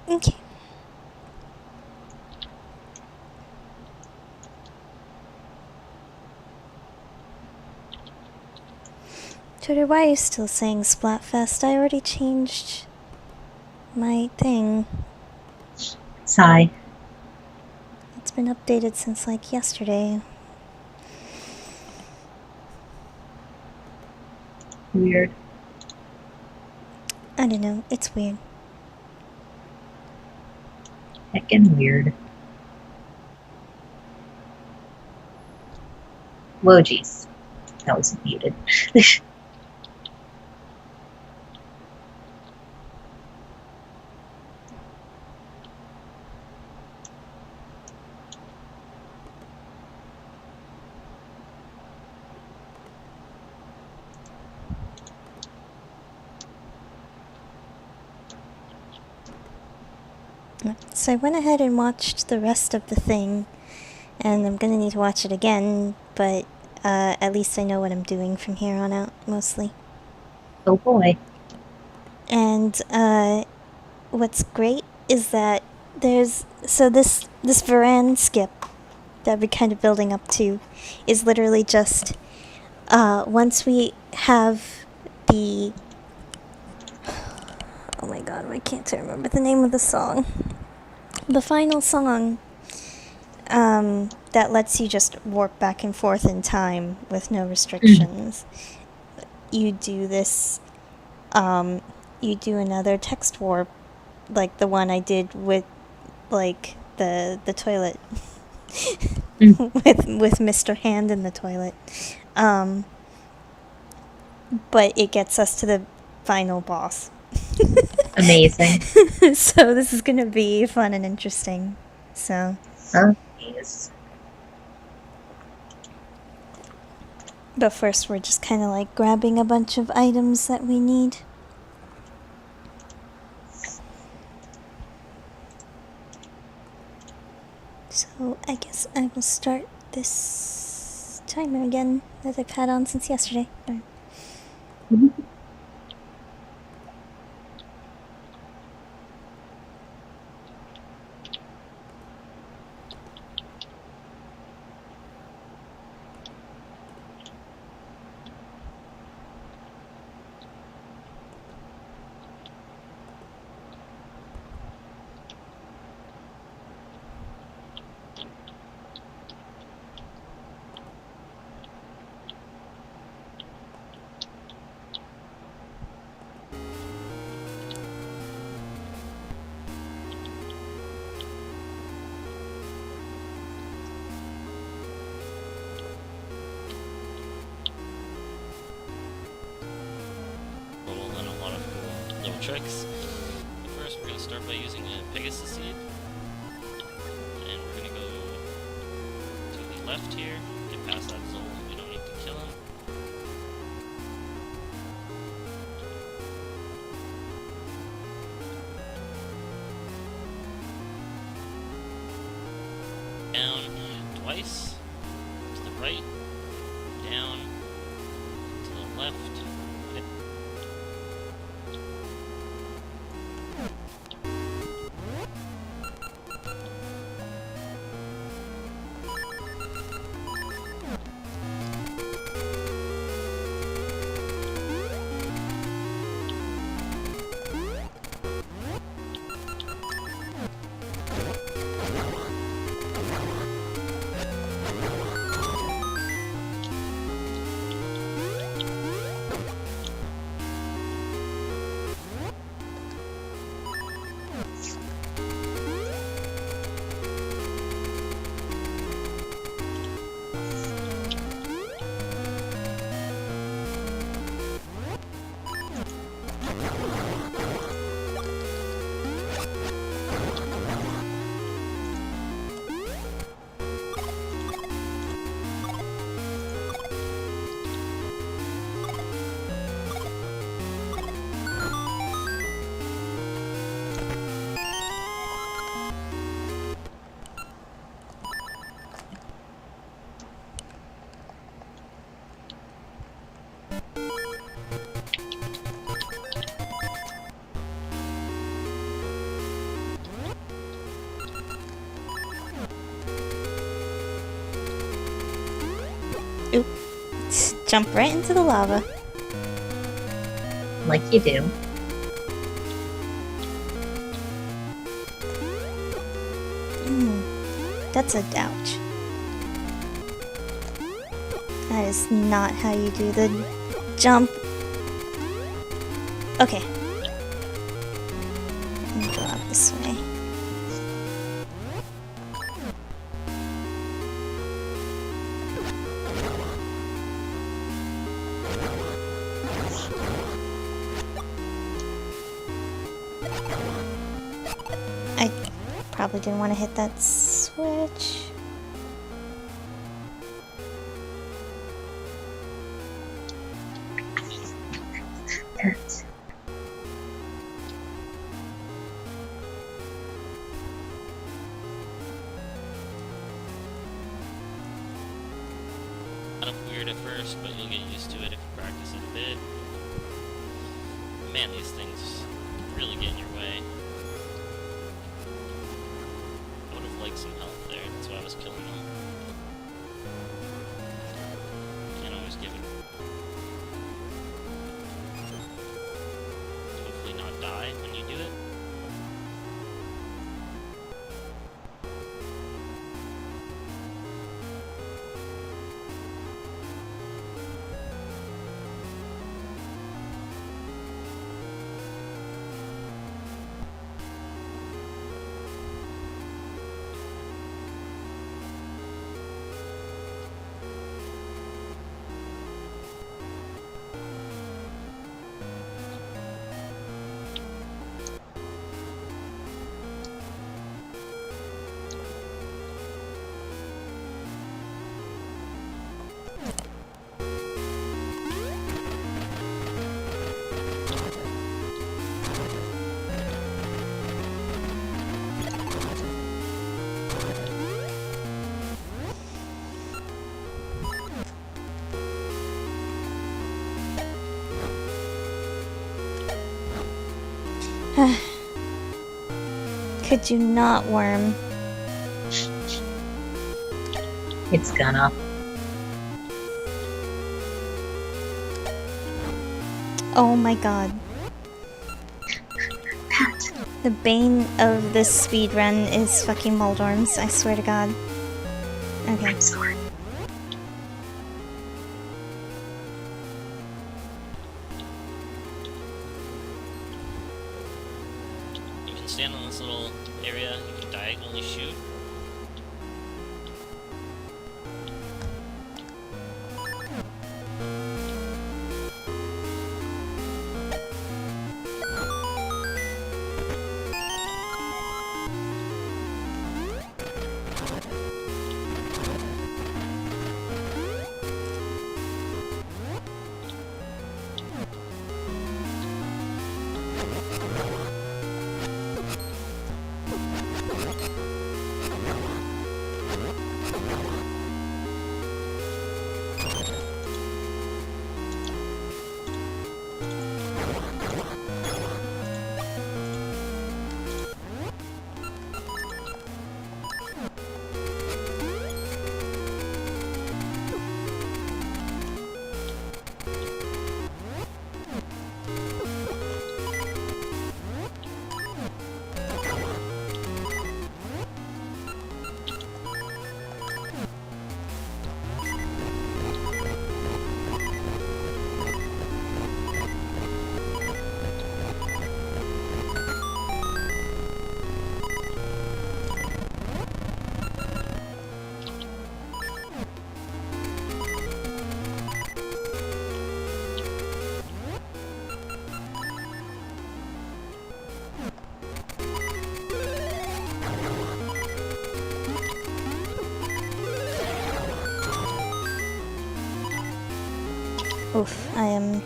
Okay. Twitter, why are you still saying Splatfest? I already changed my thing. Sigh. It's been updated since like yesterday. Weird. I don't know, it's weird. Heckin' weird. Whoa, jeez. That was muted. So I went ahead and watched the rest of the thing, and I'm gonna need to watch it again, but at least I know what I'm doing from here on out, mostly. Oh boy. And what's great is that this Varan skip that we're kind of building up to is literally just once we have the oh my god, why can't I remember the name of the song? The final song that lets you just warp back and forth in time with no restrictions. You do this, you do another text warp, like the one I did with, like, the toilet. with Mr. Hand in the toilet. But it gets us to the final boss. Amazing. So this is gonna be fun and interesting. So. Yes. But first, we're just kind of like grabbing a bunch of items that we need. So I guess I will start this timer again that I've had on since yesterday. And a lot of cool little tricks. But first, we're going to start by using a Pegasus seed. And we're going to go to the left here, get past that Zol. We don't need to kill him. Down twice, to the right, down, to the left. jump right into the lava. Like you do. That's a ouch. That is not how you do the jump. Okay. Let me go out this way. I probably didn't want to hit that switch. That's Kind of weird at first, but you'll get used to it if you practice it a bit. Man, these things really get in your way. I would have liked some health there, that's why I was killing them. Can't always give it. Hopefully not die when you do it. Could you not, worm? it's gonna. Oh my god. Pat. The bane of this speedrun is fucking Moldorms, I swear to god. Okay. I'm sorry. You can stand on this little area, you can diagonally shoot. Oof, I am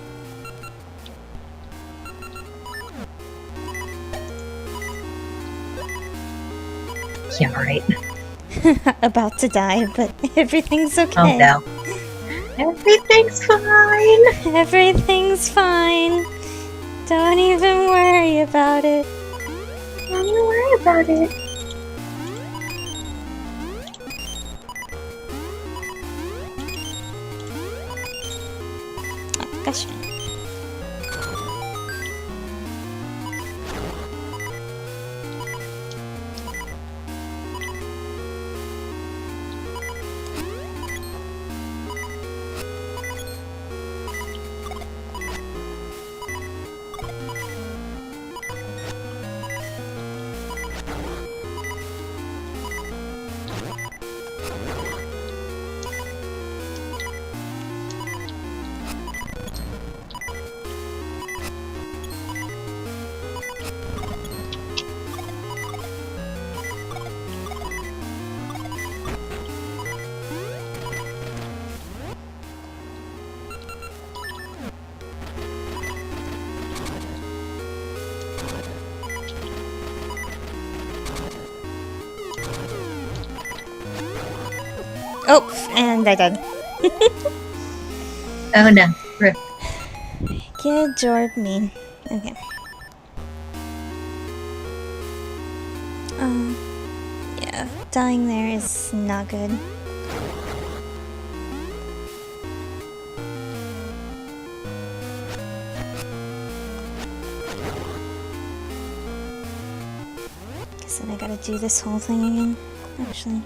Yeah, right. about to die, but everything's okay. Oh no. Everything's fine. Everything's fine. Don't even worry about it. Don't you worry about it. Oh, and I died. Oh no. Rip. Good job, me. Okay. Yeah, dying there is not good. Guess then I gotta do this whole thing again, actually.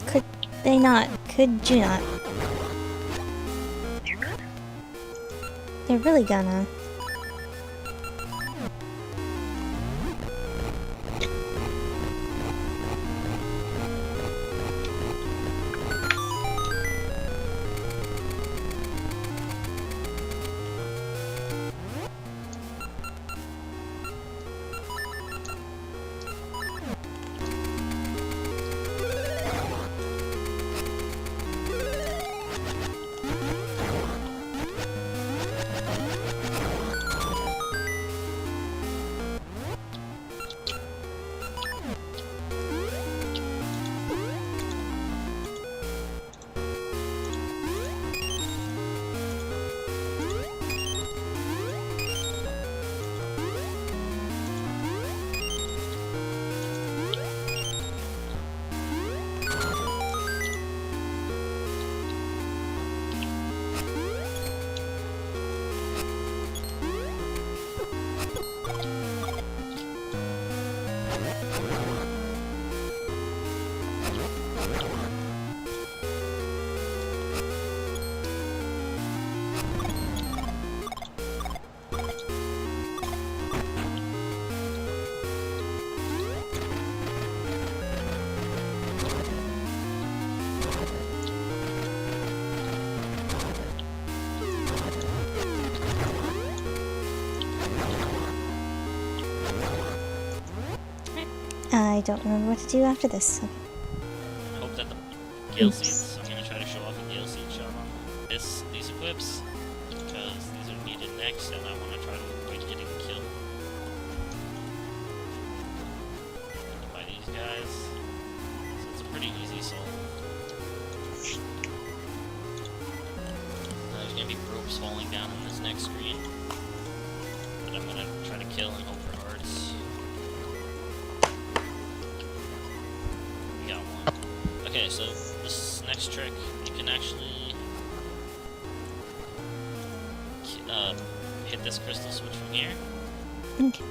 Could they not? Could you not? They're really gonna. I don't remember what to do after this. Okay. I hope that the Gale Seeds, I'm going to try to show off a Gale Seed shot on these equips, because these are needed next, and I want to try to avoid getting killed by these guys. So it's a pretty easy solve. There's going to be ropes falling down in this next screen, but I'm going to try to kill and hope for hearts. We got one. Okay, so this next trick, you can actually hit this crystal switch from here. Okay.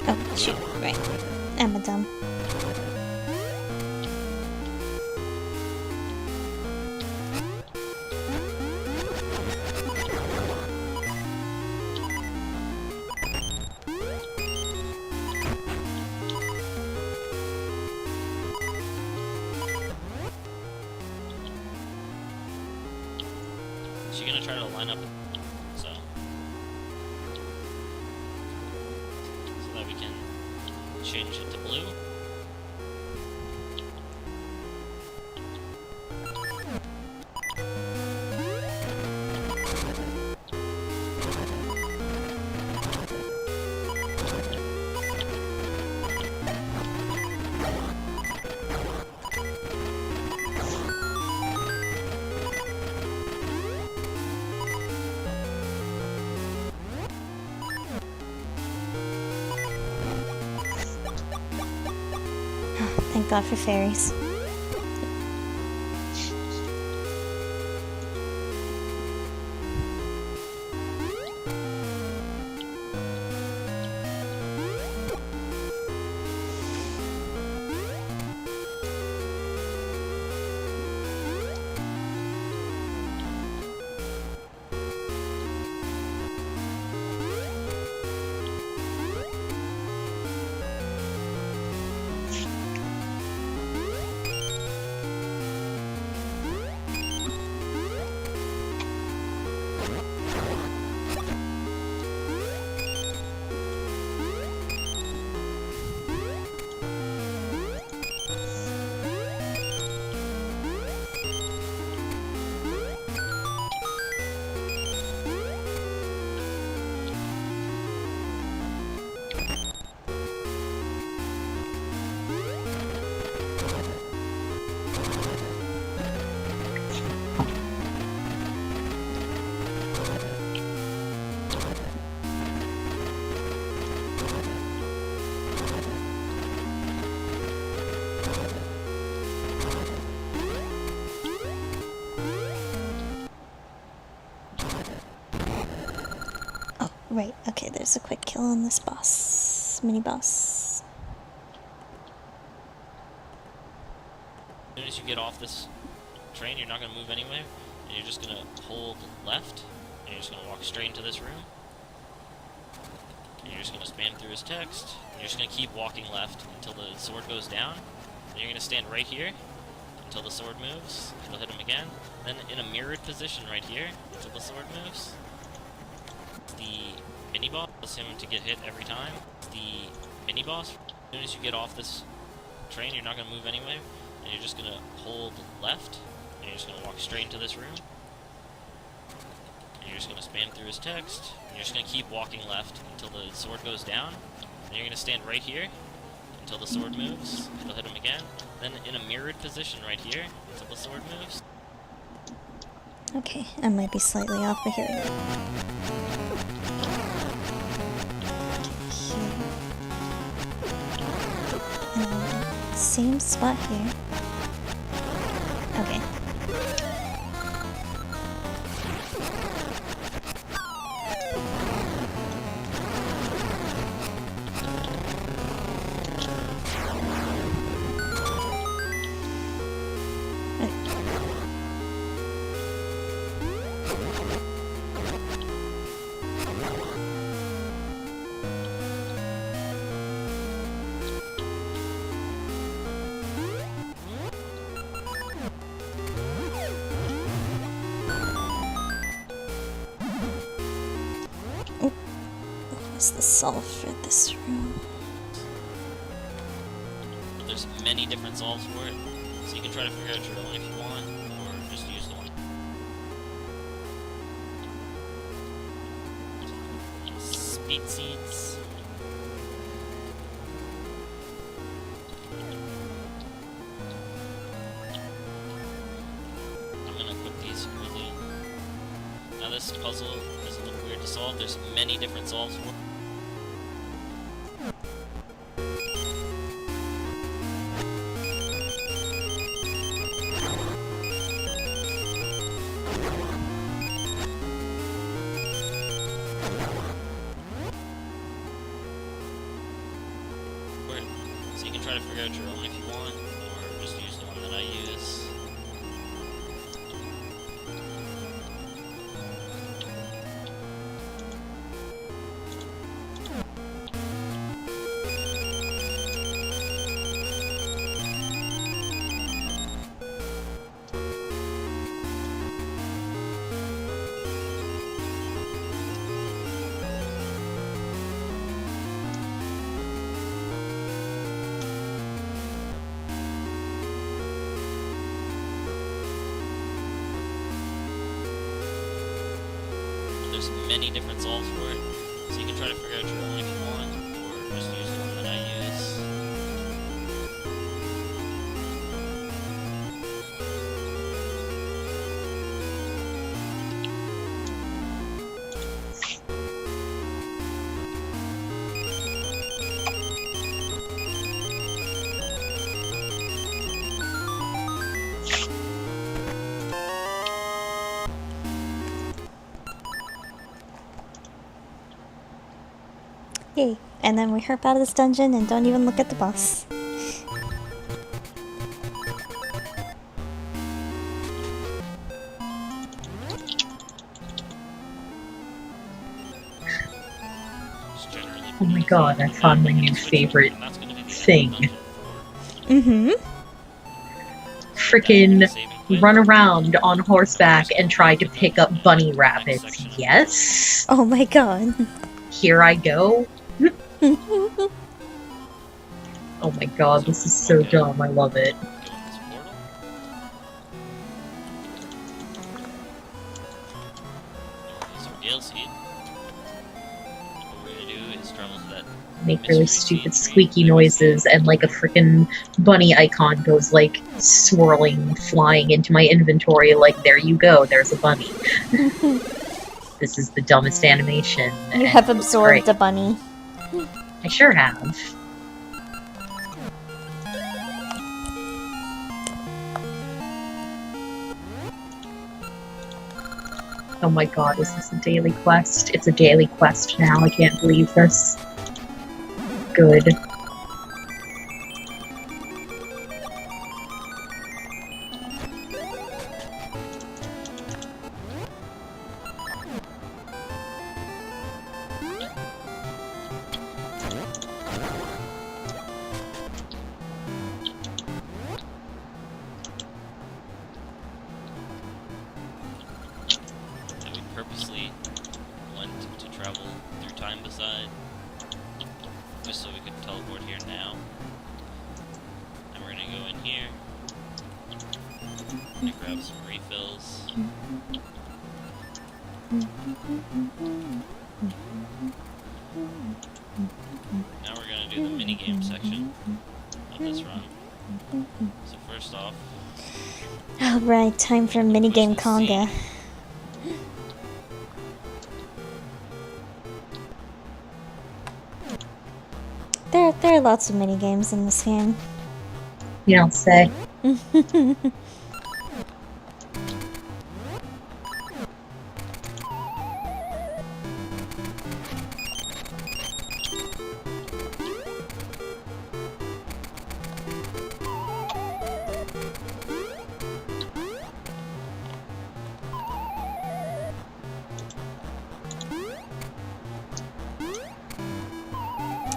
Oh, shoot, right. I'm a dumb. She's gonna try to line up, so that we can change it to blue. Thank God for fairies. Right, okay, there's a quick kill on this boss. Mini boss. As soon as you get off this train, you're not going to move anywhere, and you're just going to hold left, and you're just going to walk straight into this room. And you're just going to spam through his text, and you're just going to keep walking left until the sword goes down. And you're going to stand right here until the sword moves. You'll hit him again. Then in a mirrored position right here until the sword moves. The mini boss allows him to get hit every time. The mini boss, as soon as you get off this train, you're not going to move anywhere, and you're just going to hold left, and you're just going to walk straight into this room. And you're just going to spam through his text, and you're just going to keep walking left until the sword goes down. And you're going to stand right here until the sword moves. You'll hit him again. Then in a mirrored position right here until the sword moves. Okay, I might be slightly off, but here we go. Same spot here. Okay. What's the solve for this room? There's many different solves for it, so you can try to figure out your own if you want, or just use the one. Speed seeds. I'm gonna put these really. Now this puzzle is a little weird to solve. There's many different solves for it. So you can try to figure out your own if you want, or just use the one that I use. There's many different solves for it, so you can try to figure out your own if you want, or just use the one that I use. Yay. And then we hurp out of this dungeon and don't even look at the boss. Just generally Oh my pretty god, easy. I found my And new switch favorite and that's gonna be the end of thing. dungeon Mm-hmm. 4. Frickin' Saving quit. run around on horseback and try to pick up bunny rabbits. Yes? Oh my god. Here I go. Oh my god, this is so dumb. I love it. Go in this portal. Use our Gale Seed. What we're gonna do is travel to that. Make really stupid squeaky noises, and like a frickin' bunny icon goes like swirling, flying into my inventory. Like, there you go, there's a bunny. This is the dumbest animation. You and have it was absorbed great. a bunny. I sure have. Oh my god, is this a daily quest? It's a daily quest now, I can't believe this. Good. That we purposely went to travel through Time Beside, just so we could teleport here now. And we're gonna go in here and grab some refills. Now we're gonna do the minigame section of this run. So first off, Alright, time for minigame conga. There are lots of minigames in this game. You don't say.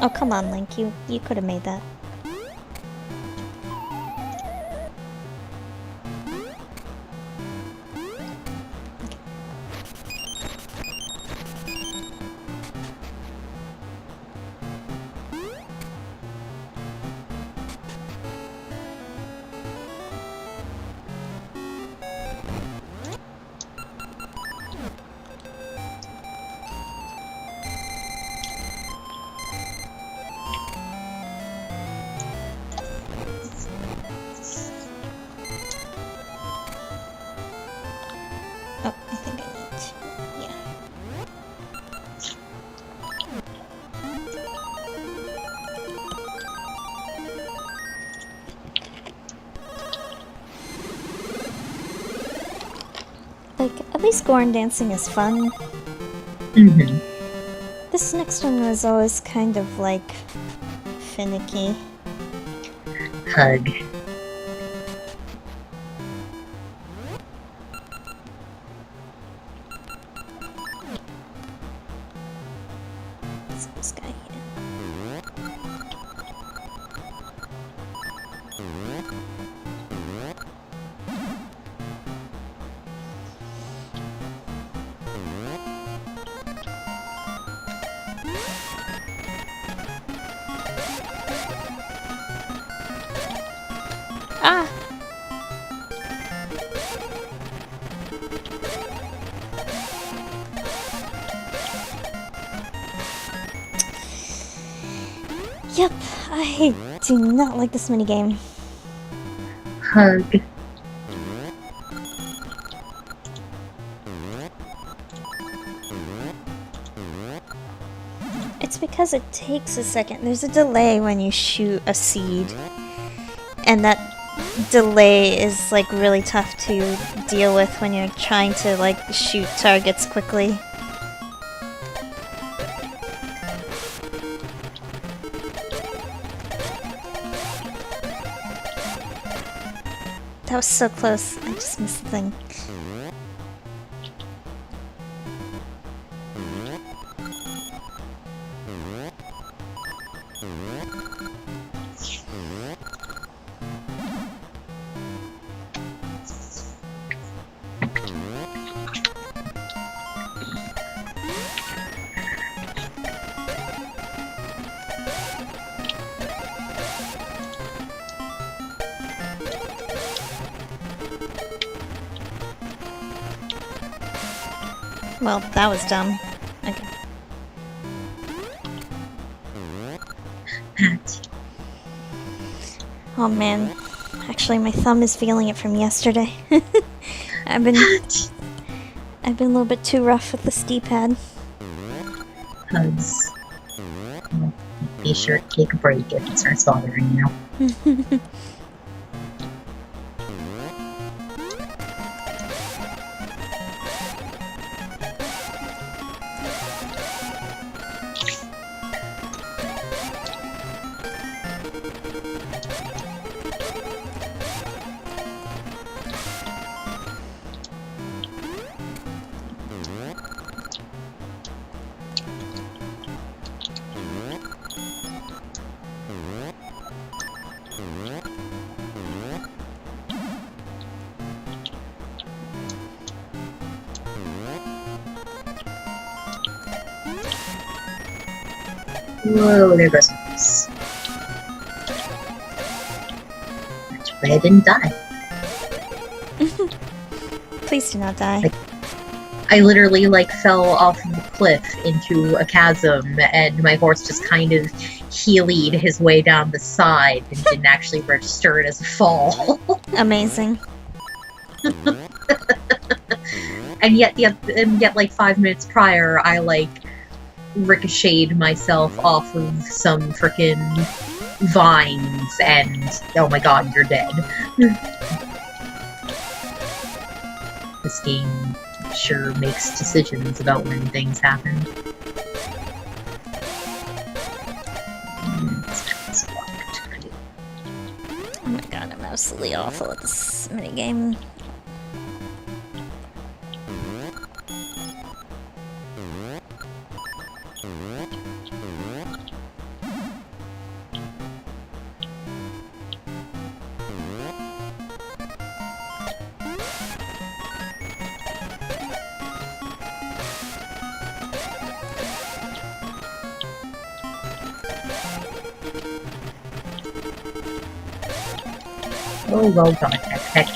Oh, come on, Link. You could have made that. Oh, I think I need to. Yeah. Like, at least Gorn dancing is fun. Mm-hmm. This next one was always kind of like finicky. Hug. What's this guy here? Ah! Yep, I do not like this minigame. Hug. It's because it takes a second. There's a delay when you shoot a seed. And that delay is like really tough to deal with when you're trying to like shoot targets quickly. That was so close. I just missed the thing. Well, that was dumb. Okay. Pat. Oh man. Actually, my thumb is feeling it from yesterday. I've been a little bit too rough with this D-pad. Hugs. Be sure to take a break if it starts bothering you. Whoa, there goes Moose. That's why I didn't die. Please do not die. I literally, like, fell off of a cliff into a chasm, and my horse just kind of heelied his way down the side and didn't actually register it as a fall. Amazing. And yet, like 5 minutes prior, I like ricocheted myself off of some frickin' vines, and oh my god, you're dead. This game sure makes decisions about when things happen. It's locked. Oh my god, I'm absolutely awful at this minigame. Oh, well done. Heck.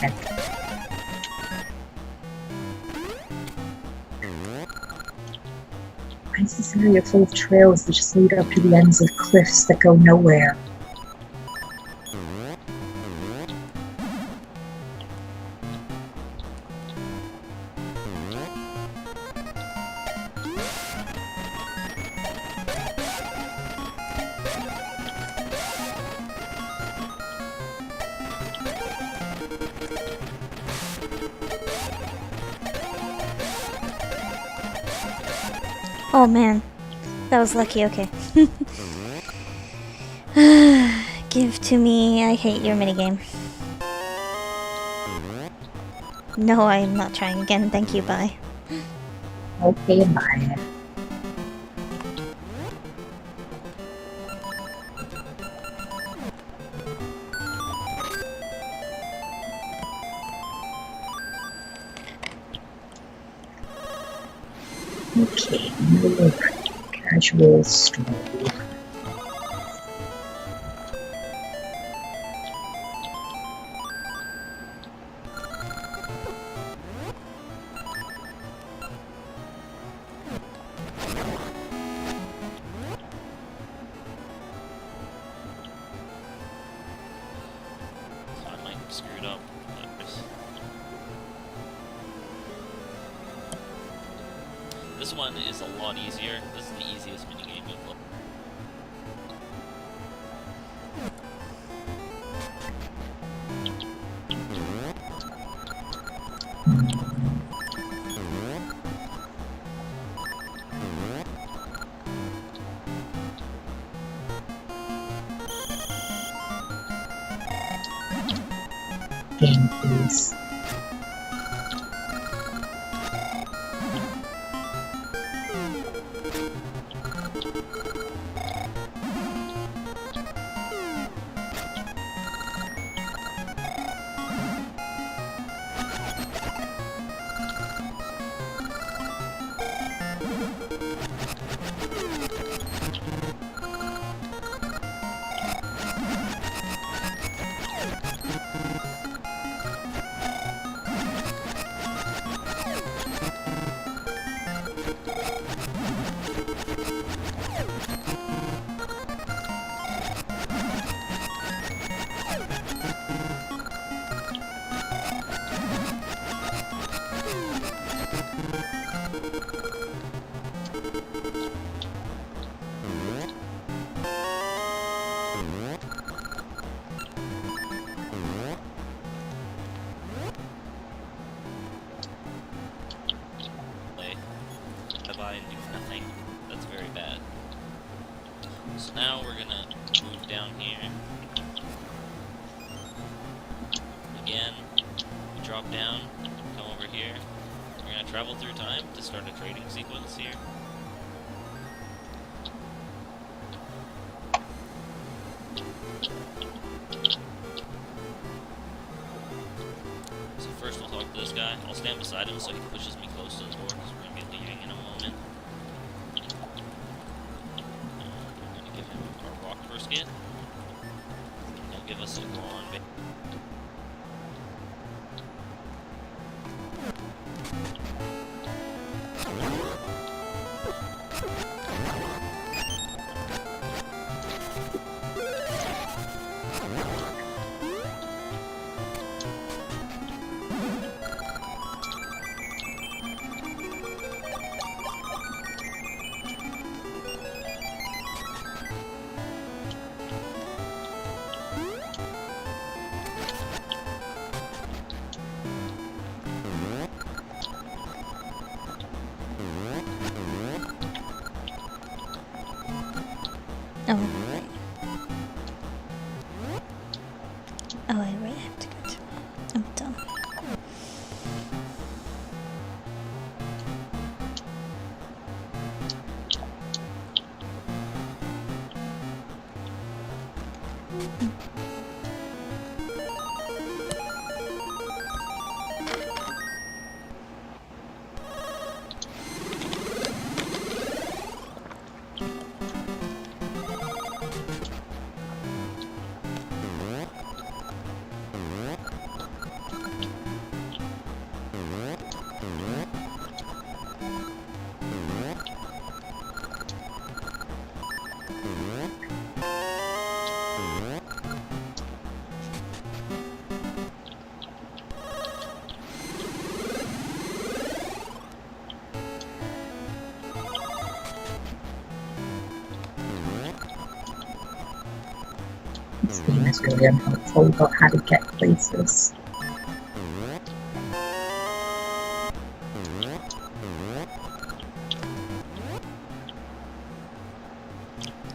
Why is this area full of trails that just lead up to the ends of cliffs that go nowhere? Oh man, that was lucky, okay. Give to me. I hate your minigame. No, I'm not trying again. Thank you, bye. Okay, bye. Okay, no casual stroll. I might have screwed up. This one is a lot easier. This is the easiest minigame of all. Game, please. Bye and do nothing. That's very bad. So now we're gonna move down here. Again, we drop down, come over here. We're gonna travel through time to start a trading sequence here. So first we'll talk to this guy. I'll stand beside him so he pushes me close to the door because we're gonna be leaving in a moment. We're gonna give him our rock brisket. He'll give us a Goron bait. Oh, right. Oh, I really have to go to. I'm done. This game is really unhelpful about how to get places.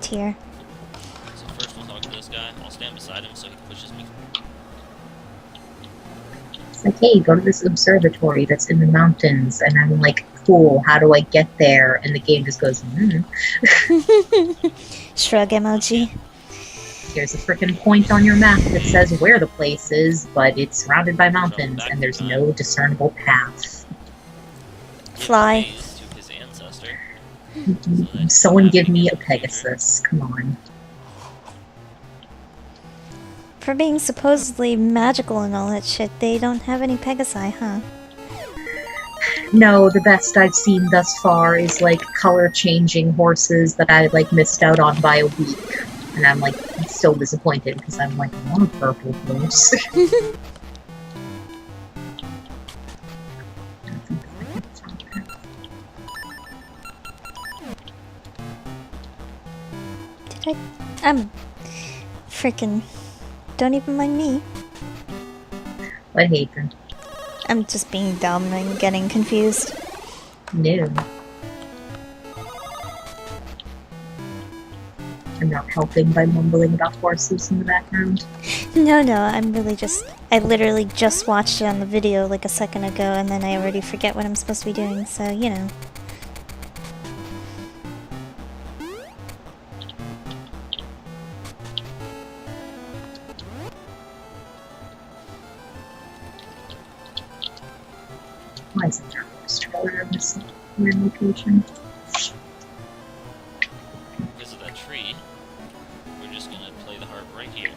Tier. So first we'll talk to this guy. I'll stand beside him so he pushes me. It's like, hey, go to this observatory that's in the mountains. And I'm like, cool, how do I get there? And the game just goes, Shrug emoji. Here's a frickin' point on your map that says where the place is, but it's surrounded by mountains, and there's no discernible path. Fly. Gives praise to his ancestor. Someone give me a Pegasus, come on. For being supposedly magical and all that shit, they don't have any Pegasi, huh? No, the best I've seen thus far is like color-changing horses that I like missed out on by a week. And I'm like so disappointed because I'm like, I want a purple horse. Did I'm freaking. Don't even mind me. What Hathan? I'm just being dumb and getting confused. No. I'm not helping by mumbling about horses in the background. No, I'm really just. I literally just watched it on the video like a second ago, and then I already forget what I'm supposed to be doing, so you know. Why isn't there a horse trailer in this weird location? Because of that tree, we're just gonna play the harp right here.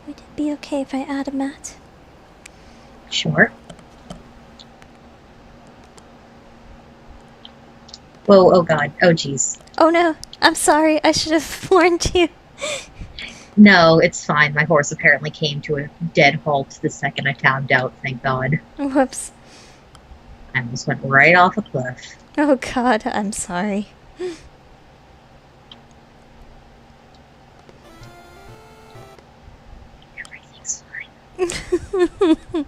Would it be okay if I add a mat? Sure. Whoa, oh god, oh jeez. Oh no, I'm sorry, I should have warned you. No, it's fine. My horse apparently came to a dead halt the second I tabbed out, thank god. Whoops. I almost went right off a cliff. Oh god, I'm sorry. Everything's fine.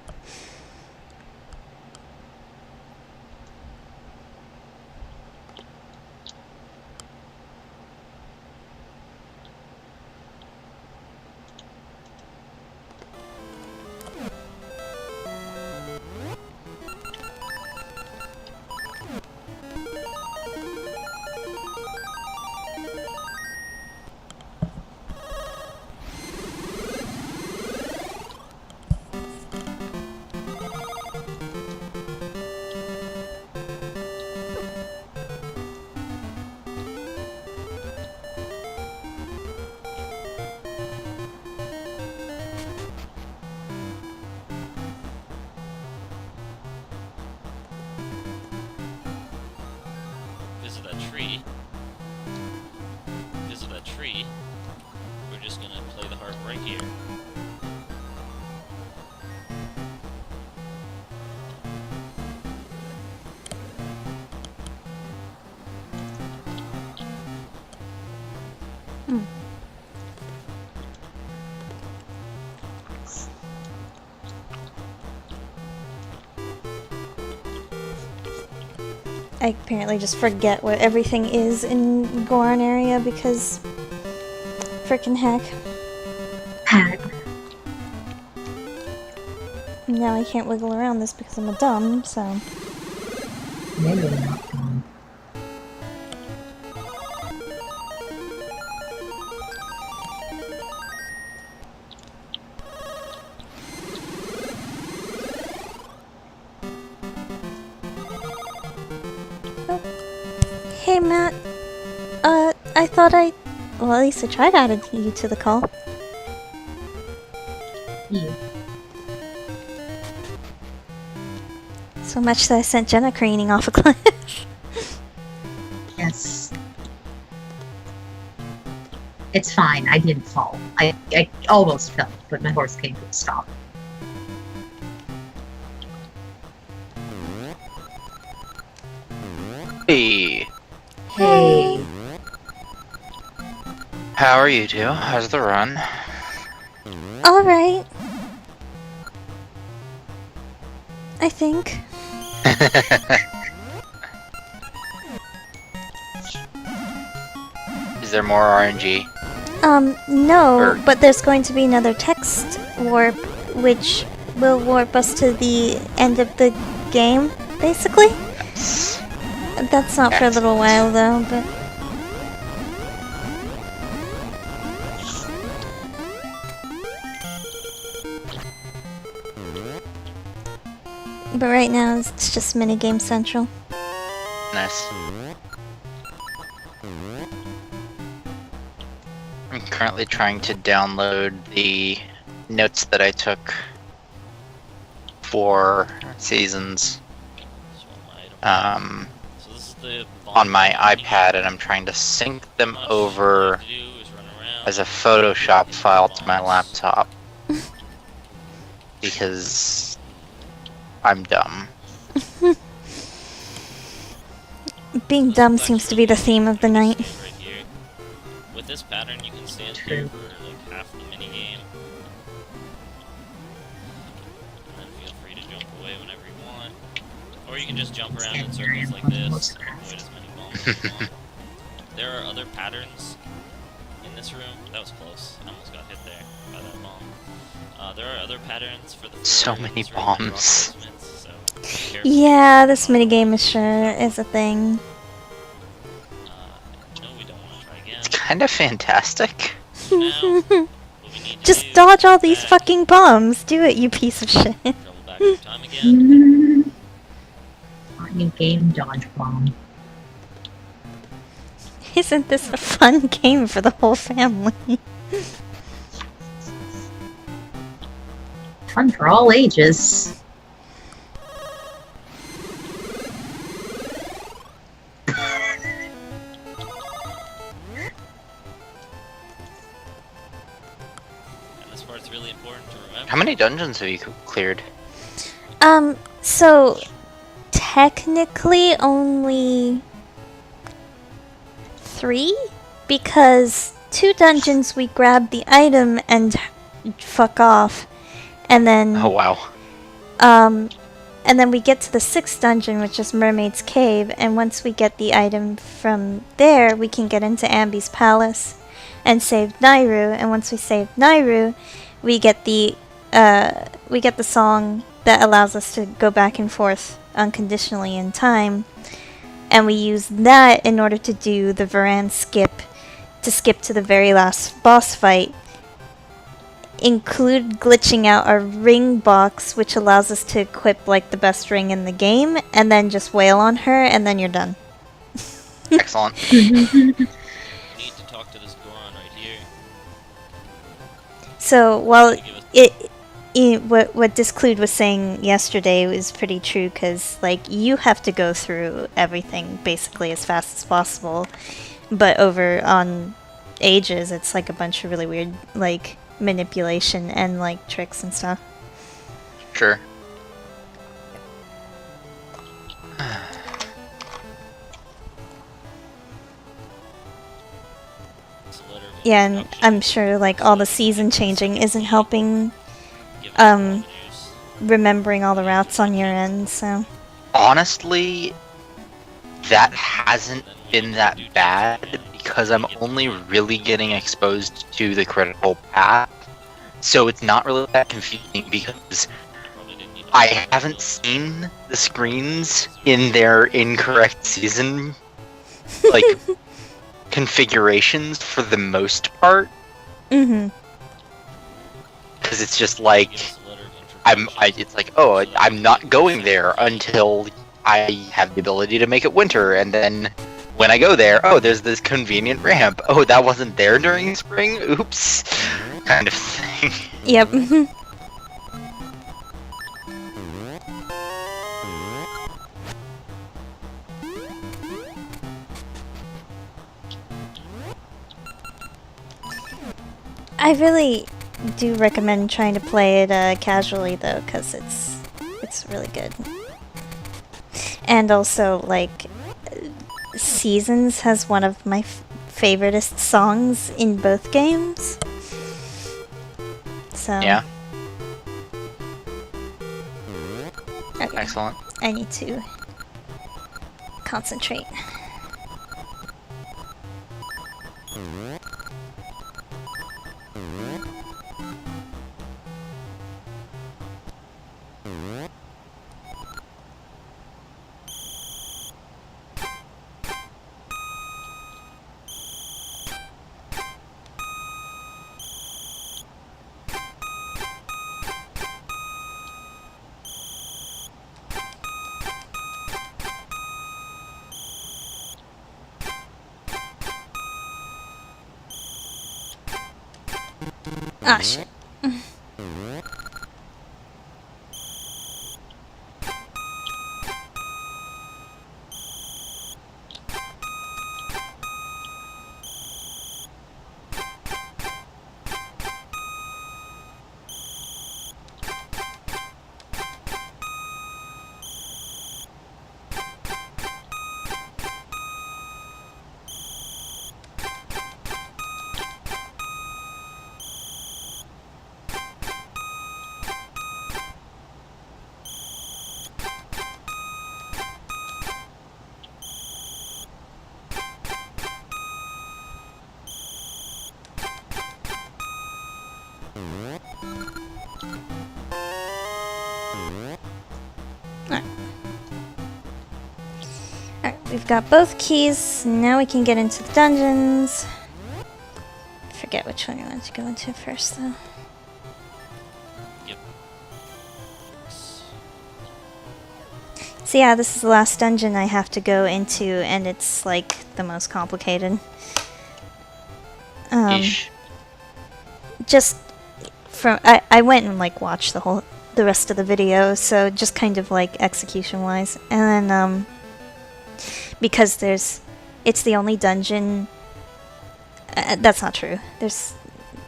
Visit that tree. Visit that tree. We're just gonna play the harp right here. I apparently just forget where everything is in Goron area because frickin' heck. Pat. Now I can't wiggle around this because I'm a dumb, so. No, not fun. Hey, Matt. I thought well, at least I tried adding you to the call. Yeah. So much that I sent Jenna careening off a cliff. Yes. It's fine. I didn't fall. I almost fell, but my horse came to a stop. Hey, Hey. how are you two? How's the run? Alright. I think. Is there more RNG? No, Or- but there's going to be another text warp, which will warp us to the end of the game, basically. That's not for a little while, though, but... But right now, it's just Minigame Central. Nice. I'm currently trying to download the notes that I took for seasons Just one item. So this is the on my bomb. iPad, and I'm trying to sync them Much all you over have to do is run around, as a Photoshop get file to my bombs. laptop. Because I'm dumb. Being This dumb is seems to be the actually theme of the night. right here. With this pattern, you can stand here True. for like half the minigame. And then feel free to jump away whenever you want. Or you can just jump around in circles like this and avoid as many bombs as you want. There are other patterns in this room. That was close. I almost got hit there by that bomb. There are other patterns for the So floor in many this room and rock bombs. placements, so be careful. Yeah, this minigame is sure is a thing. No, we don't want to try again. It's kind of fantastic. So now, what we need to Just do dodge all is these back, fucking bombs. Do it, you piece of shit. travel back through time again. New game dodge bomb. Isn't this a fun game for the whole family? Fun for all ages. And this part's really important to remember. How many dungeons have you cleared? So technically only 3, because 2 dungeons we grab the item and fuck off, and then Oh wow. and then we get to the 6th dungeon, which is Mermaid's Cave, and once we get the item from there, we can get into Ambi's palace and save Nairu, and once we save Nairu, we get the song that allows us to go back and forth unconditionally in time, and we use that in order to do the Varan skip, to skip to the very last boss fight. Include glitching out a ring box, which allows us to equip like the best ring in the game, and then just wail on her, and then you're done. Excellent. We need to talk to this Goron right here. So while To give us what Disclude was saying yesterday was pretty true, because like you have to go through everything basically as fast as possible, but over on Ages, it's like a bunch of really weird like manipulation and like tricks and stuff. Sure. this letter of Yeah, and introduction, I'm sure like all the season changing isn't helping give us all the um, juice. remembering all the routes on your end, so Honestly, that hasn't been that bad because I'm only really getting exposed to the critical path. So it's not really that confusing because Probably didn't need to I do that, haven't so- seen the screens in their incorrect season like configurations for the most part mhm. because it's just like Give us a letter of I'm introduction. it's like, oh, I'm not going there until I have the ability to make it winter, and then when I go there, oh, there's this convenient ramp. Oh, that wasn't there during spring? Oops. Kind of thing. Yep. I really do recommend trying to play it casually though, because it's really good. And also, like, Seasons has one of my favoriteest songs in both games. So Yeah. okay, Excellent. I need to concentrate. Ah, shit. Alright, we've got both keys. Now we can get into the dungeons. Forget which one we want to go into first, though. Yep. So yeah, this is the last dungeon I have to go into, and it's like the most complicated. Yeesh. Just from I went and like watched the rest of the video, so just kind of like execution wise, and then because it's the only dungeon. That's not true. There's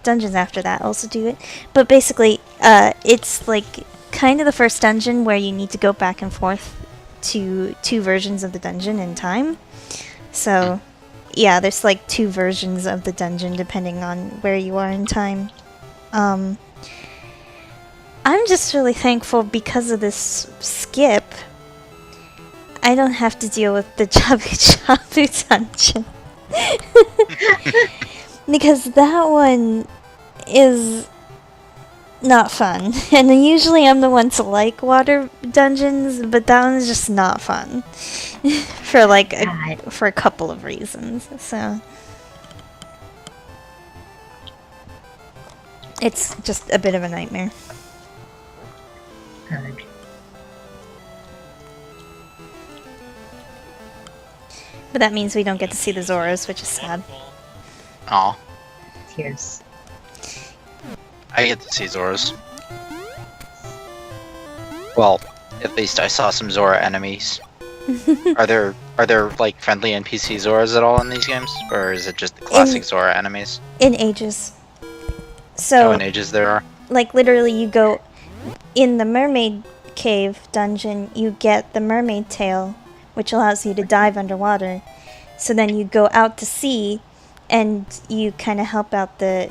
dungeons after that also do it, but basically, it's like kind of the first dungeon where you need to go back and forth to two versions of the dungeon in time. So, yeah, there's like two versions of the dungeon depending on where you are in time. I'm just really thankful because of this skip. I don't have to deal with the Jabu Jabu dungeon. Because that one is not fun. And usually I'm the one to like water dungeons, but that one's just not fun. For like for a couple of reasons. So it's just a bit of a nightmare. Good. But that means we don't get to see the Zoras, which is sad. Aw. Tears. I get to see Zoras. Well, at least I saw some Zora enemies. Are there like friendly NPC Zoras at all in these games, or is it just the classic Zora enemies? In Ages. So Oh, in Ages there are. like literally you go in the mermaid cave dungeon, you get the mermaid tail, which allows you to dive underwater. So then you go out to sea and you kind of help out the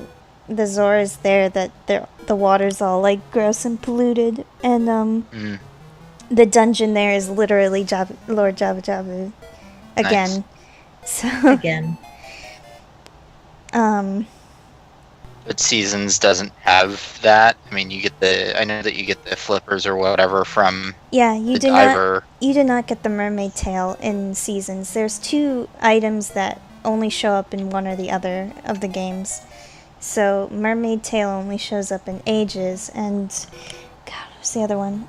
Zoras there, that the water's all like gross and polluted, and the dungeon there is literally Lord Jabu Jabu again. So Again. But Seasons doesn't have that. I mean, I know that you get the flippers or whatever from yeah, you the do diver. you do not get the mermaid tail in Seasons. There's two items that only show up in one or the other of the games. So mermaid tail only shows up in Ages, and God, what's the other one?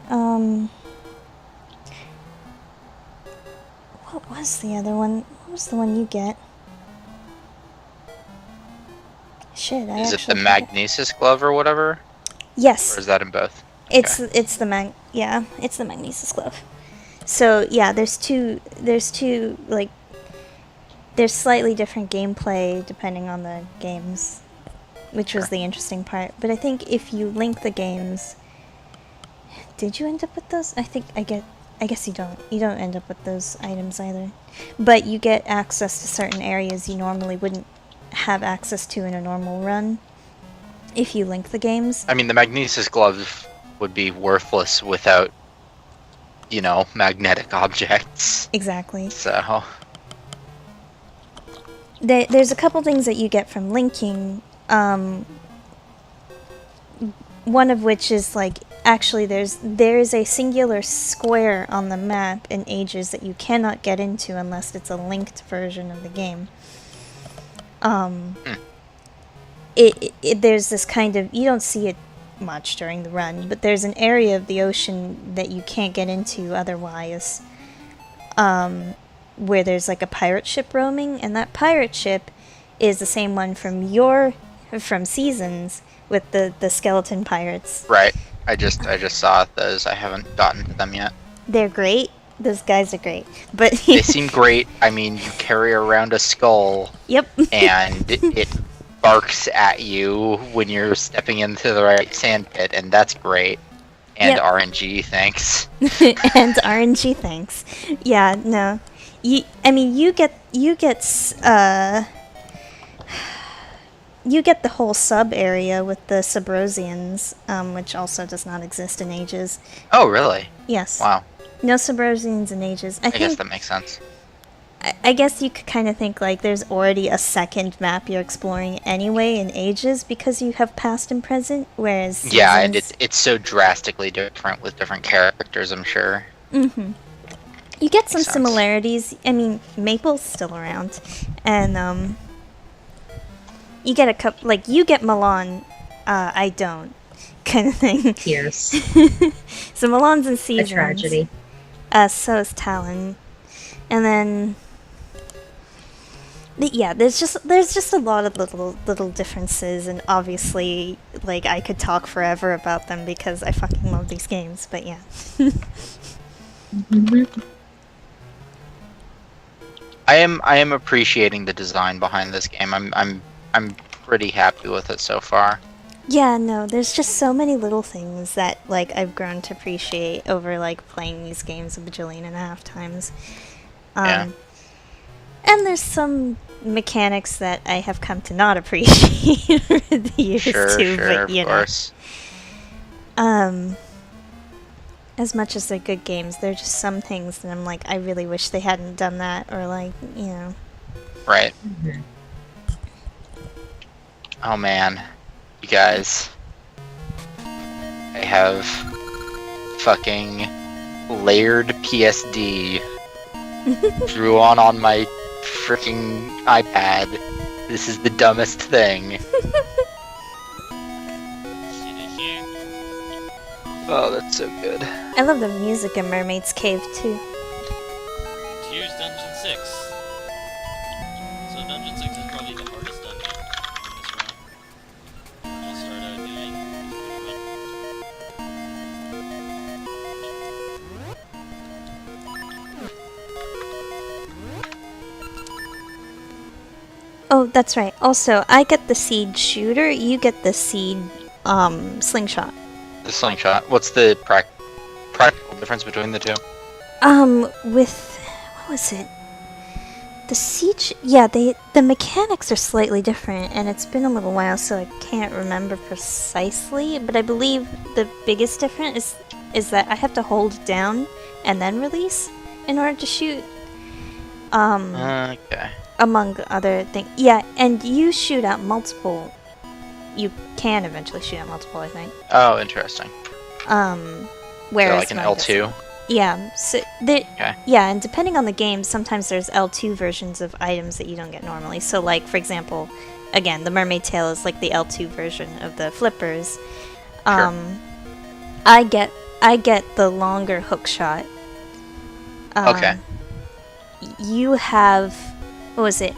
What was the other one? What was the one you get? Shit, I Is it the actually forget. Magnesis glove or whatever? Yes. Or is that in both? It's the it's the Magnesis glove. So yeah, there's two like there's slightly different gameplay depending on the games, which was Sure. the interesting part. But I think if you link the games, did you end up with those? I guess you don't. You don't end up with those items either. But you get access to certain areas you normally wouldn't have access to in a normal run if you link the games. I mean, the Magnesis glove would be worthless without, magnetic objects. Exactly. So, There's a couple things that you get from linking. One of which is like actually there's a singular square on the map in Ages that you cannot get into unless it's a linked version of the game. There's this kind of, you don't see it much during the run, but there's an area of the ocean that you can't get into otherwise, where there's like a pirate ship roaming, and that pirate ship is the same one from Seasons with the skeleton pirates. right. I just saw those. I haven't gotten to them yet. They're great. Those guys are great. But They seem great. I mean, you carry around a skull, yep. and it barks at you when you're stepping into the right sand pit, and that's great. And Yep. RNG, thanks. And RNG, thanks. Yeah, no. You get the whole sub area with the Subrosians, which also does not exist in Ages. Oh, really? Yes. Wow. No Subrosians in Ages. I guess that makes sense. I guess you could kind of think like there's already a second map you're exploring anyway in Ages because you have past and present, whereas Yeah, and Seasons- it's so drastically different with different characters, I'm sure. Mhm. You get some Makes sense. similarities. I mean, Maple's still around, and you get a couple. Like you get Milan, I don't, kind of thing. Tears. So Milan's in A Seasons. tragedy. So is Talon, and then yeah, there's just a lot of little differences, and obviously, like I could talk forever about them because I fucking love these games. But yeah. Mhm. I am appreciating the design behind this game. I'm pretty happy with it so far. Yeah, no, there's just so many little things that, like, I've grown to appreciate over, like, playing these games a bajillion and a half times. Yeah. And there's some mechanics that I have come to not appreciate over the years, Sure, too, sure, but, of you know. course. As much as they're good games, there are just some things that I'm like, I really wish they hadn't done that, or, like, you know. Right. Mhm. Oh man, you guys. I have fucking layered PSD drew on my freaking iPad. This is the dumbest thing. See it here. Oh, that's so good. I love the music in Mermaid's Cave, too. Here's Dungeon 6. So Dungeon 6 is probably the hardest dungeon in this round. I'm gonna start out doing Oh, that's right. Also, I get the seed shooter, you get the seed, slingshot. The slingshot. What's the practical difference between the two? With what was it? The siege. Yeah, the mechanics are slightly different, and it's been a little while, so I can't remember precisely. But I believe the biggest difference is that I have to hold down and then release in order to shoot. Okay. Among other things. Yeah, and you shoot out multiple. You can eventually shoot out multiple, I think. Oh, interesting. Whereas So like an mine L2? doesn't. Yeah, so the Okay. yeah, and depending on the game, sometimes there's L2 versions of items that you don't get normally. So like for example, again, the mermaid tail is like the L2 version of the flippers. Sure. I get the longer hook shot. Okay. You have what was it?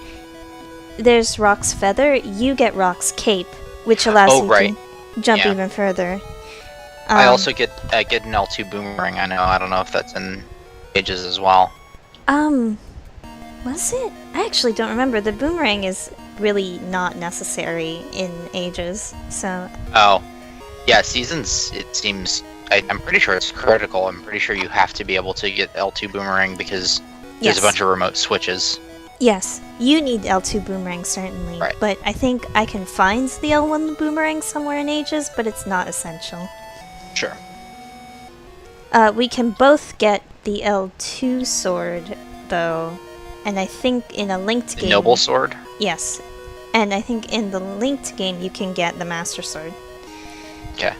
There's Rock's Feather. You get Rock's Cape, which allows Oh, you right. to jump Yeah. even further. I also get an L2 boomerang. I don't know if that's in Ages as well. Was it? I actually don't remember. The boomerang is really not necessary in Ages, so Oh, yeah. Seasons. It seems. I'm pretty sure it's critical. I'm pretty sure you have to be able to get L2 boomerang because there's yes. a bunch of remote switches. Yes, you need L2 boomerang certainly, Right. but I think I can find the L1 boomerang somewhere in Ages, but it's not essential. Sure. We can both get the L2 sword, though, and I think in a linked The game... noble sword. Yes, and I think in the linked game you can get the Master Sword, Okay,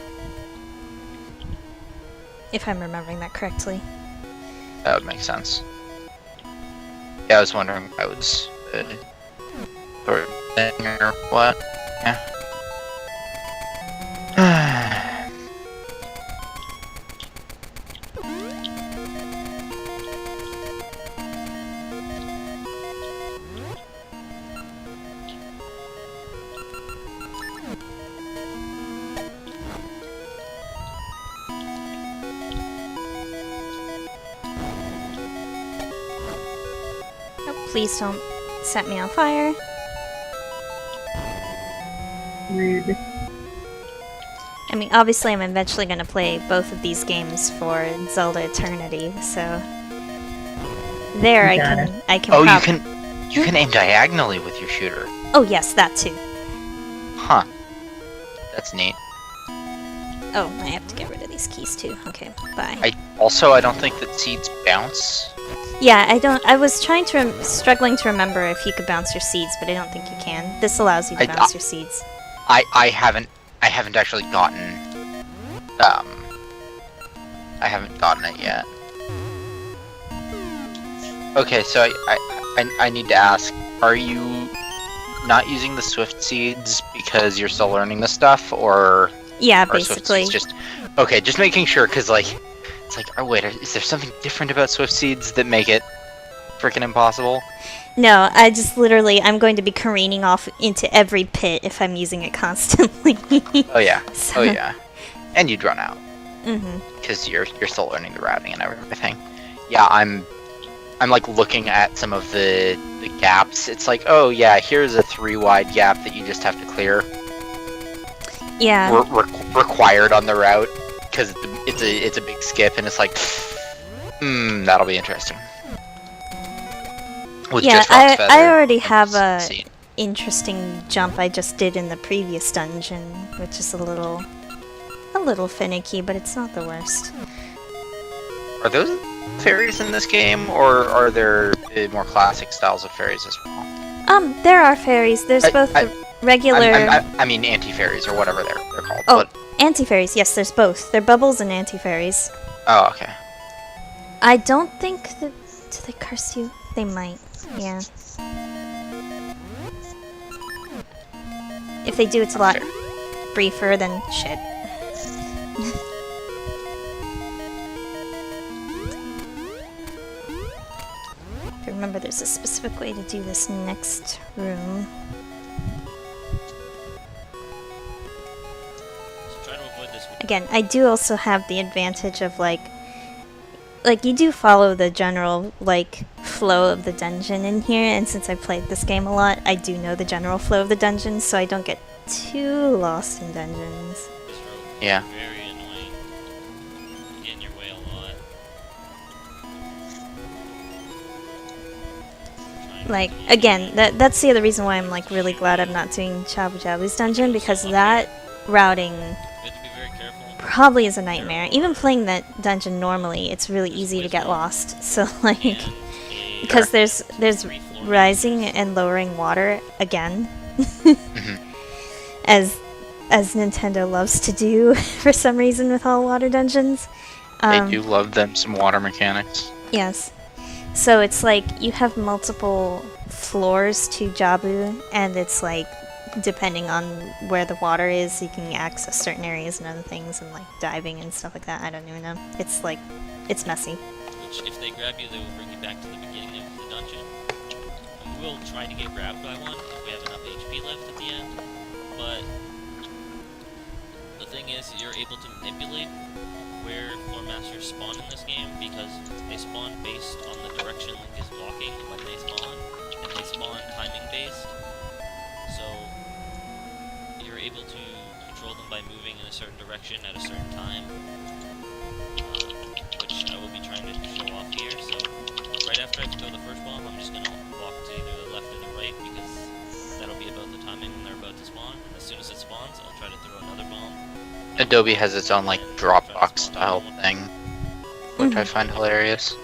if I'm remembering that correctly. that would make sense. Yeah, I was wondering if I was sort of thing or what. Yeah. Oh, please don't set me on fire. Rude. I mean, obviously I'm eventually going to play both of these games for Zelda Eternity, so... There, I Got can... I can Oh, prob- you can aim diagonally with your shooter. Oh, yes, that too. Huh. That's neat. Oh, I have to get rid of these keys too. Okay, bye. I don't think that seeds bounce. Yeah, I was struggling to remember if you could bounce your seeds, but I don't think you can. This allows you to bounce your seeds. I haven't actually gotten I haven't gotten it yet. Okay, so I need to ask, are you not using the Swift seeds because you're still learning this stuff, or Yeah, are Swift basically. seeds just okay? Just making sure, because like it's like, oh wait, is there something different about Swift seeds that make it freaking impossible? No, I'm going to be careening off into every pit if I'm using it constantly. Oh yeah, So- oh yeah, and you'd run out Mhm. because you're still learning the routing and everything. Yeah, I'm like looking at some of the gaps. It's like, oh yeah, here's a 3 wide gap that you just have to clear. Yeah. Required on the route because it's a big skip, and it's like, that'll be interesting. With Yeah, just Rock's I Feather already and have a Seed. interesting jump I just did in the previous dungeon, which is a little finicky, but it's not the worst. Are those fairies in this game, or are there more classic styles of fairies as well? There are fairies. There's both the regular I mean anti-fairies or whatever they're called. Oh. But, anti-fairies. Yes, there's both. They're bubbles and anti-fairies. oh, okay. I don't think that... Do they curse you? They might. Yeah. If they do, it's a lot briefer than shit. I remember there's a specific way to do this next room. So try to avoid this with Again, I do also have the advantage of like you do follow the general like flow of the dungeon in here, and since I played this game a lot, I do know the general flow of the dungeon, so I don't get too lost in dungeons. this rope. Yeah. Very annoying. Get in your way a lot. Trying Like to use again, it. that's the other reason why I'm like really glad I'm not doing Chabu Jabu's dungeon, because that routing You have to be very careful. probably is a nightmare. Even playing that dungeon normally, it's really easy to get lost. So like And a because there's 3 floor rising and lowering water again, Mhm. as Nintendo loves to do for some reason with all water dungeons. They do love them some water mechanics. Yes. So it's like you have multiple floors to Jabu, and it's like depending on where the water is, you can access certain areas and other things, and like diving and stuff like that. I don't even know. It's like it's messy. Which, if they grab you, they will bring you back to the beginning of the dungeon. will try to get grabbed by one if we have enough HP left at the end, but the thing is, you're able to manipulate where floor masters spawn in this game because they spawn based on the direction Link is walking when they spawn, and they spawn timing based. So you're able to control them by moving in a certain direction at a certain time, which I will be trying to show off here. So right after I throw the first bomb, I'm just going to walk to either the left or the right because that'll be about the timing when they're about to spawn. And as soon as it spawns, I'll try to throw another bomb. Adobe has its own like Dropbox style thing, which I find hilarious.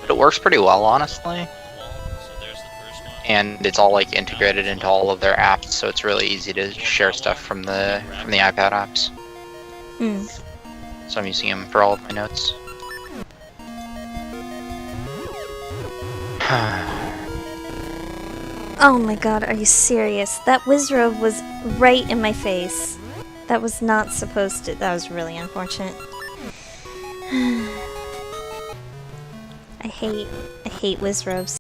But it works pretty well, honestly. So there's the first one. And it's all like integrated into all of their apps, so it's really easy to share stuff from the iPad apps. Mm. So I'm using them for all of my notes. Oh my god, are you serious? That Wizrobe was right in my face. That was not supposed to. That was really unfortunate. I hate Wizrobes.